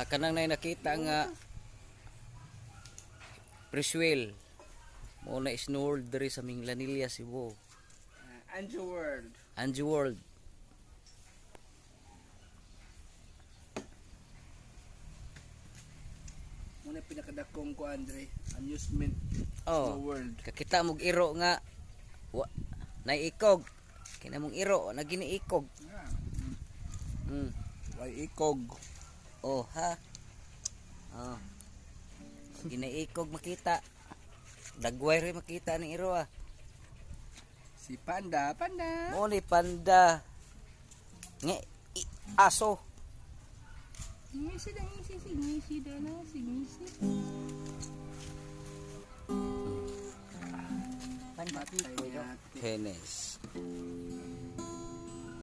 Kanang na nakita nga Priswell mo na isnold diri sa Minglanilla, Cebu. Anju World. Muna pinakadakong ko Andre, amusement Oh, sa world. kakita mong iro nga naiikog. Kina mong iro na giniikog. Way ikog. Oh, ha. Oh. Ginaikog makita. Dagway rin makita ng iro ah. Si Panda. Mo ni panda. Nge aso. Ngisi na. Panda. Patay natin. Penis.